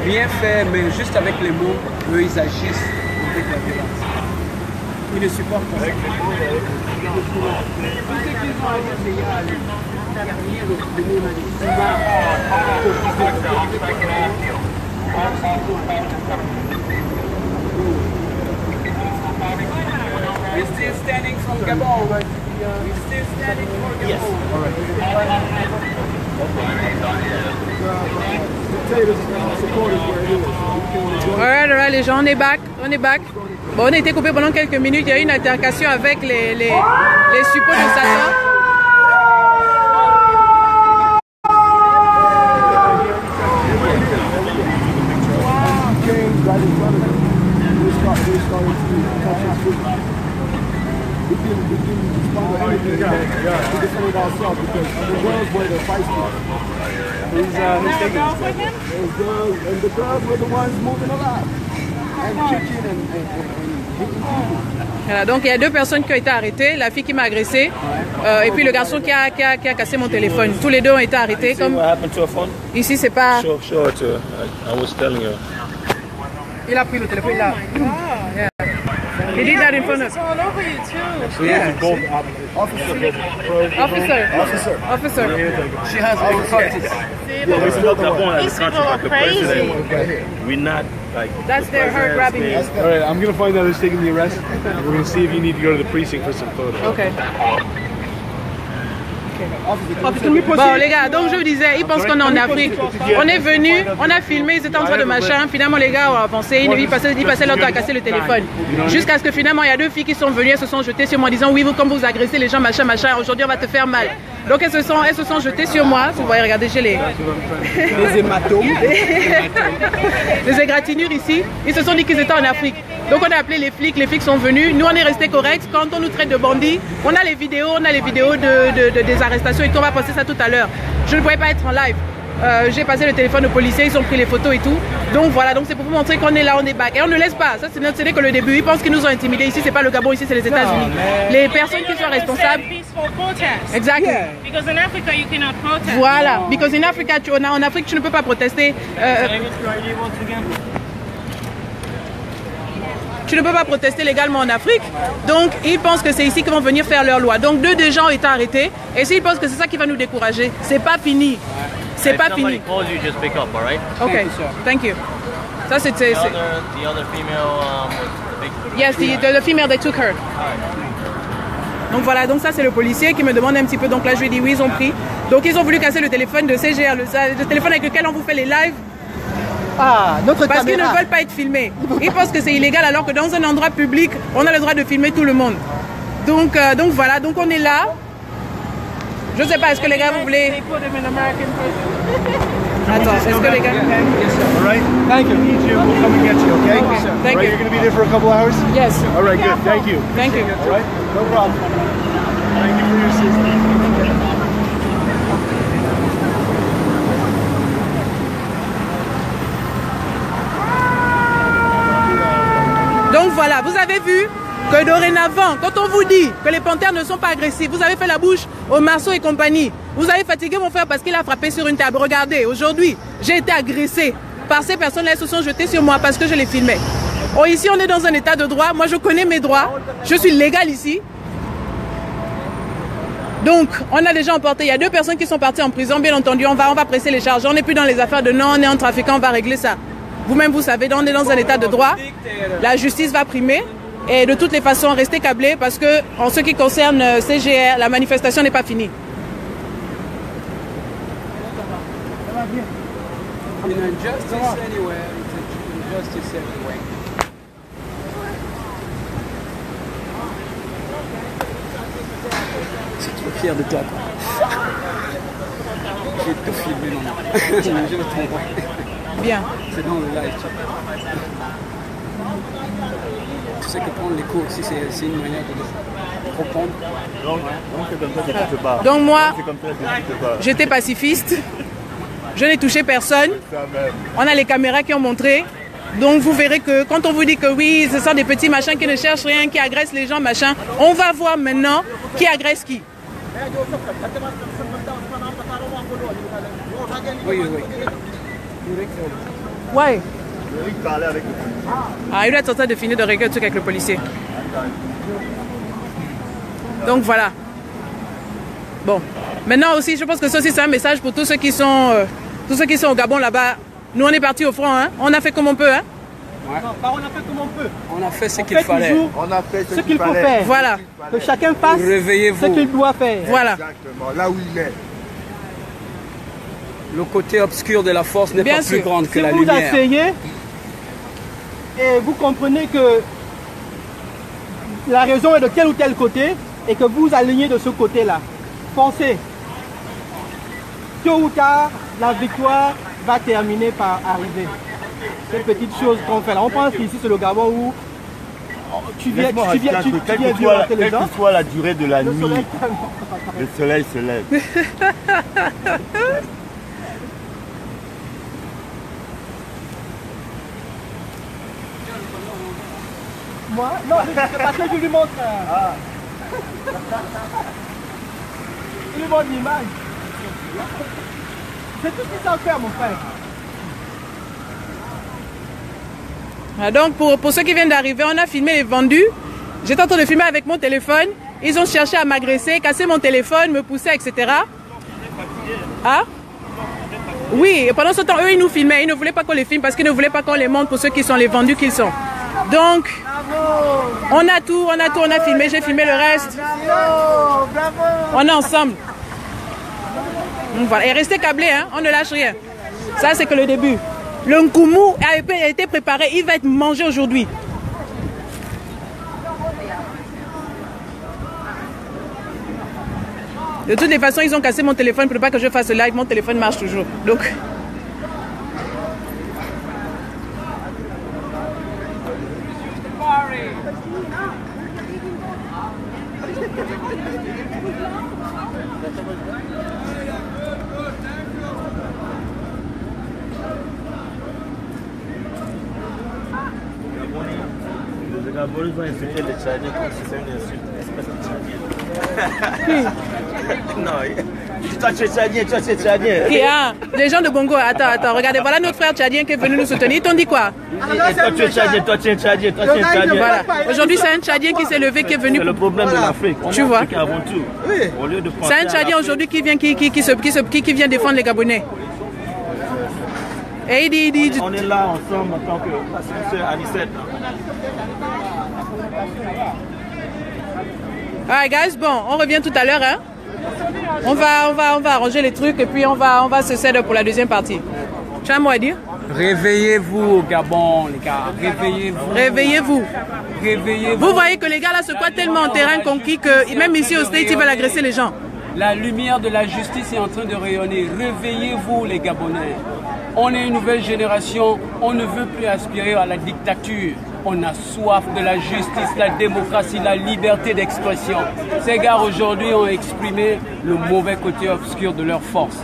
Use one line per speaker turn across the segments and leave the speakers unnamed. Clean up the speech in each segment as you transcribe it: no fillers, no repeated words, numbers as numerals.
rien fait, mais juste avec les mots, eux ils agissent avec la violence. Ils ne supportent pas ça. Tout ce qu'ils ont à dire, c'est qu'il n'y a rien de nous, on a des images. We're still standing from Gabon. We're still standing for Gabon. Yes. All right.
Alright, les gens, on est back. Bon, on a été coupé pendant quelques minutes. Il y a eu une altercation avec les suppôts de Satan. Voilà, donc il y a 2 personnes qui ont été arrêtées, la fille qui m'a agressé et puis le garçon qui a cassé mon téléphone. Tous les deux ont été arrêtés. Comme... Ici c'est pas... Il a pris le téléphone là. Yeah. He did that in front of us.
All over you too.
Yeah. Officer.
She has all the parties.
These people are crazy.
We're not like.
That's her grabbing me.
All right, I'm gonna find out who's taking the arrest. We're gonna see if you need to go to the precinct for some photos.
Okay. Bon les gars, donc je vous disais, ils pensent qu'on est en Afrique. On est venu, on a filmé, ils étaient en train de machin. Finalement les gars ont pensé, ils passaient leur temps à casser le téléphone. Jusqu'à ce que finalement il y a 2 filles qui sont venues, elles se sont jetées sur moi en disant oui, vous comme vous agressez les gens, machin, aujourd'hui on va te faire mal. Donc elles se sont jetées sur moi. Vous voyez, regardez, j'ai les
hématomes.
Les égratignures ici. Ils se sont dit qu'ils étaient en Afrique. Donc on a appelé les flics sont venus. Nous on est restés corrects. Quand on nous traite de bandits, on a les vidéos des arrestations et tout. On va passer ça tout à l'heure. Je ne pouvais pas être en live. J'ai passé le téléphone aux policiers, ils ont pris les photos et tout. Donc voilà, donc c'est pour vous montrer qu'on est là, on est back. Et on ne laisse pas, ça ce n'est que le début. Ils pensent qu'ils nous ont intimidés. Ici c'est pas le Gabon, ici c'est les États-Unis. Les personnes qui sont responsables. Exactement.
Because in Africa you cannot protest.
Voilà, because in Africa, en Afrique tu ne peux pas protester. Tu ne peux pas protester légalement en Afrique. Donc, ils pensent que c'est ici qu'ils vont venir faire leur loi. Donc, 2 des gens ont été arrêtés. Et s'ils pensent que c'est ça qui va nous décourager, c'est pas fini. C'est pas fini. Ok, thank you. Ça, c'était...
The other female
Yes, the female, they took her. Donc voilà, donc ça c'est le policier qui me demande un petit peu. Donc là, je lui ai dit oui, ils ont pris. Donc, ils ont voulu casser le téléphone de CGR, le téléphone avec lequel on vous fait les lives. Parce qu'ils ne veulent pas être filmés. Ils pensent que c'est illégal alors que dans un endroit public, on a le droit de filmer tout le monde. Donc voilà, donc on est là. Je ne sais pas, est-ce que les gars vous voulez... Attends, est-ce que les gars...
All right. Thank you. We'll come and get you, okay?
Thank you.
You're going to be there for a couple hours?
Yes.
All right, good. Thank you.
Thank you.
All right, no problem. Thank you for your assistance.
Donc voilà, vous avez vu que dorénavant, quand on vous dit que les panthères ne sont pas agressifs, vous avez fait la bouche aux Marceau et compagnie. Vous avez fatigué mon frère parce qu'il a frappé sur une table. Regardez, aujourd'hui, j'ai été agressée par ces personnes-là. Elles se sont jetées sur moi parce que je les filmais. Oh, ici, on est dans un état de droit. Moi, je connais mes droits. Je suis légale ici. Donc, on a déjà emporté. Il y a 2 personnes qui sont parties en prison. Bien entendu, on va presser les charges. On n'est plus dans les affaires de non, on est en trafiquant, on va régler ça. Vous-même, vous savez, on est dans un état de droit. La justice va primer. Et de toutes les façons, restez câblés parce que, en ce qui concerne CGR, la manifestation n'est pas finie.
Je suis trop fier de toi. J'ai tout filmé, non. Je vais t'envoyer.
Bien.
C'est dans le live. Tu sais que prendre les cours aussi, c'est une manière de reprendre.
Donc moi, j'étais pacifiste. Je n'ai touché personne. On a les caméras qui ont montré. Donc vous verrez que quand on vous dit que oui, ce sont des petits machins qui ne cherchent rien, qui agressent les gens, machin, on va voir maintenant qui agresse qui.
Oui.
Ouais.
Il parlait avec le policier.
Ah, il doit être en train de finir de régler le truc avec le policier. Donc voilà. Bon. Maintenant aussi, je pense que ça aussi c'est un message pour tous ceux qui sont au Gabon là-bas. Nous on est partis au front, hein. On a fait comme on peut, hein.
Ouais.
Non, pas on a fait comme on peut.
On a fait ce qu'il fallait.
On a fait
Ce qu'il faut faire.
Voilà.
Que chacun fasse
Réveillez-vous.
ce qu'il doit faire.
Voilà.
Exactement, là où il est.
Le côté obscur de la force n'est
Bien
pas
sûr.
plus grande que
Si
la
vous
lumière.
asseyez et vous comprenez que la raison est de tel ou tel côté et que vous alignez de ce côté-là, pensez. Tôt ou tard, la victoire va terminer par arriver. Ces petites choses qu'on fait là. On pense qu'ici c'est le Gabon où tu viens violenter les gens.
Quelle que soit la durée de la nuit, le soleil se lève.
Moi, non, c'est parce que je lui montre. Il lui montre l'image. C'est tout ce qu'ils savent faire, mon frère.
Ah, donc pour ceux qui viennent d'arriver, on a filmé les vendus. J'étais en train de filmer avec mon téléphone. Ils ont cherché à m'agresser, casser mon téléphone, me pousser, etc. Ah? Oui, et pendant ce temps, eux, ils nous filmaient. Ils ne voulaient pas qu'on les filme parce qu'ils ne voulaient pas qu'on les montre pour ceux qui sont les vendus qu'ils sont. Donc, on a tout, on a filmé. J'ai filmé le reste. On est ensemble. Donc, voilà. Et restez câblés, hein, on ne lâche rien. Ça, c'est que le début. Le nkoumou a été préparé, il va être mangé aujourd'hui. De toutes les façons, ils ont cassé mon téléphone pour ne pas que je fasse le live. Mon téléphone marche toujours. Donc...
Les Gabonais vont insulter les Tchadiens comme si c'était une insulte, espèce de Tchadien. Non, toi tu es Tchadien, toi tu es Tchadien.
Les gens de Bongo, attends, regardez, voilà notre frère Tchadien qui est venu nous soutenir. Ils t'ont dit quoi?
Et toi tu es Tchadien, toi tu es Tchadien, toi tu es Tchadien.
Voilà. Aujourd'hui, c'est un Tchadien qui s'est levé, qui est venu.
C'est le problème de l'Afrique.
Tu vois?
Avant tout.
Oui.
Au lieu de penser
C'est un Tchadien aujourd'hui qui vient, qui vient défendre les Gabonais. Et il dit...
On est là ensemble en tant que Anicette.
Alright guys, bon, on revient tout à l'heure, hein. On va arranger les trucs et puis on va se céder pour la deuxième partie. Tu as un mot à dire?
Réveillez-vous au Gabon, les gars. Réveillez-vous.
Réveillez-vous.
Réveillez-vous.
Vous voyez que les gars là se croient tellement en terrain conquis que même ici au States, ils veulent agresser les gens.
La lumière de la justice est en train de rayonner. Réveillez-vous, les Gabonais. On est une nouvelle génération. On ne veut plus aspirer à la dictature. On a soif de la justice, la démocratie, la liberté d'expression. Ces gars aujourd'hui ont exprimé le mauvais côté obscur de leur force.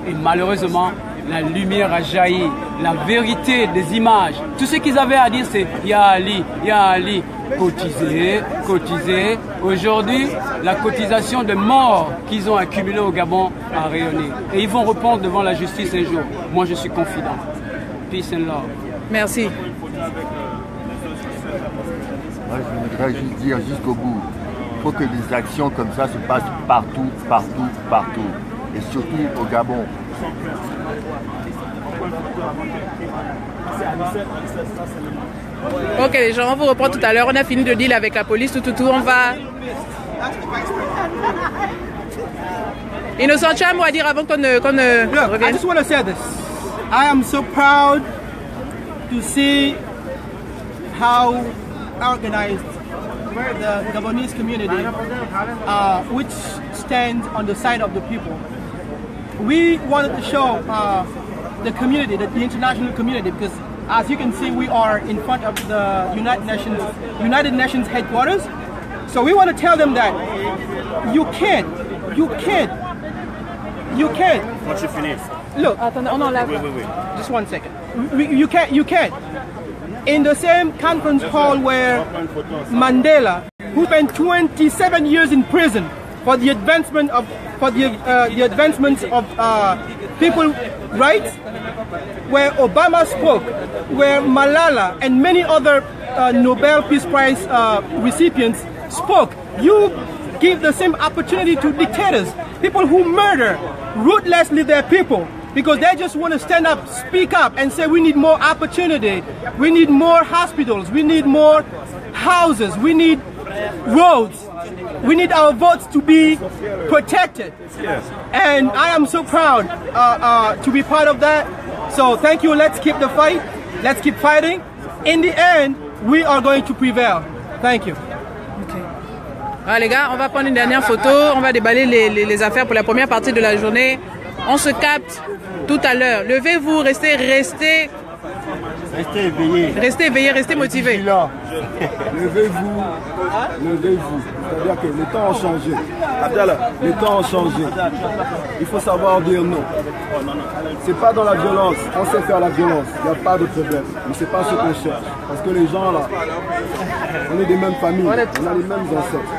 Et malheureusement, la lumière a jailli. La vérité des images. Tout ce qu'ils avaient à dire, c'est « Ya Ali, Ya Ali ». Cotiser, cotiser. Aujourd'hui, la cotisation de morts qu'ils ont accumulée au Gabon a rayonné. Et ils vont répondre devant la justice un jour. Moi, je suis confident. Peace and love.
Merci.
Moi, je voudrais juste dire jusqu'au bout. Il faut que des actions comme ça se passent partout, partout, partout. Et surtout au Gabon.
Ok les gens, on vous reprend tout à l'heure. On a fini de deal avec la police, tout. On va... Innocent, tu as un mot à dire avant qu'on ne
Look, I just want to say this. I am so proud to see how organized the Gabonese community, which stands on the side of the people. We wanted to show the community, the international community, because as you can see, we are in front of the United Nations headquarters. So we want to tell them that you can't.
Once you finish.
Look,
Wait.
just 1 second. You can't. In the same conference hall where Mandela, who spent 27 years in prison for the advancements of people right? Where Obama spoke, where Malala and many other Nobel Peace Prize recipients spoke. You give the same opportunity to dictators, people who murder ruthlessly their people, because they just want to stand up, speak up, and say we need more opportunity, we need more hospitals, we need more houses, we need roads, we need our votes to be protected. Yes. And I am so proud to be part of that. So thank you. Let's keep the fight. Let's keep fighting. In the end, we are going to prevail. Thank you.
Alors les gars, on va prendre une dernière photo, on va déballer les affaires pour la première partie de la journée. On se capte tout à l'heure. Levez-vous, restez éveillés. Restez éveillés, restez motivés.
Levez-vous, levez-vous. C'est-à-dire que les temps ont changé. Les temps ont changé. Il faut savoir dire non. C'est pas dans la violence. On sait faire la violence. Il n'y a pas de problème. Mais c'est pas ce qu'on cherche. Parce que les gens là, on est des mêmes familles. On a les mêmes ancêtres.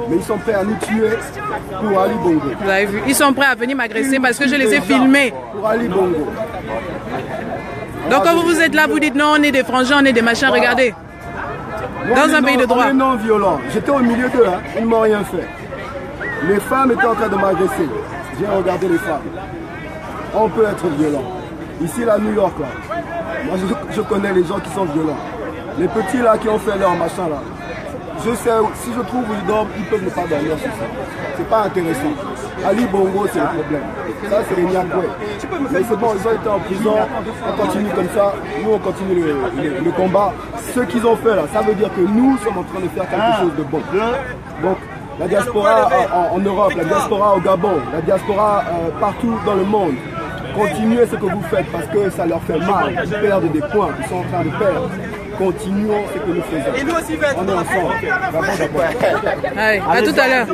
Mais ils sont prêts à nous tuer pour Ali Bongo.
Vous avez vu, ils sont prêts à venir m'agresser parce que je les ai filmés.
Pour Ali Bongo.
Donc quand vous êtes là, vous dites non, on est des frangins, on est des machins, regardez. Dans un pays de droit.
On est non violent. J'étais au milieu d'eux, hein. Ils ne m'ont rien fait. Les femmes étaient en train de m'agresser. J'ai regardé les femmes. On peut être violent. Ici, là, à New York, là, moi, je connais les gens qui sont violents. Les petits, là, qui ont fait leur machin, là. Je sais, si je trouve où ils dorment, ils peuvent ne pas dormir sur ça. C'est pas intéressant. Ali Bongo, c'est le problème. Ça, c'est les Niakoué. Mais c'est bon, ils ont été en prison, on continue comme ça, nous on continue le combat. Ce qu'ils ont fait là, ça veut dire que nous sommes en train de faire quelque chose de bon. Donc, la diaspora en Europe, la diaspora au Gabon, la diaspora partout dans le monde, continuez ce que vous faites parce que ça leur fait mal. Ils perdent des points, ils sont en train de perdre. Continuons ce que nous faisons. Et nous aussi, on est ensemble.
Allez, à tout à l'heure.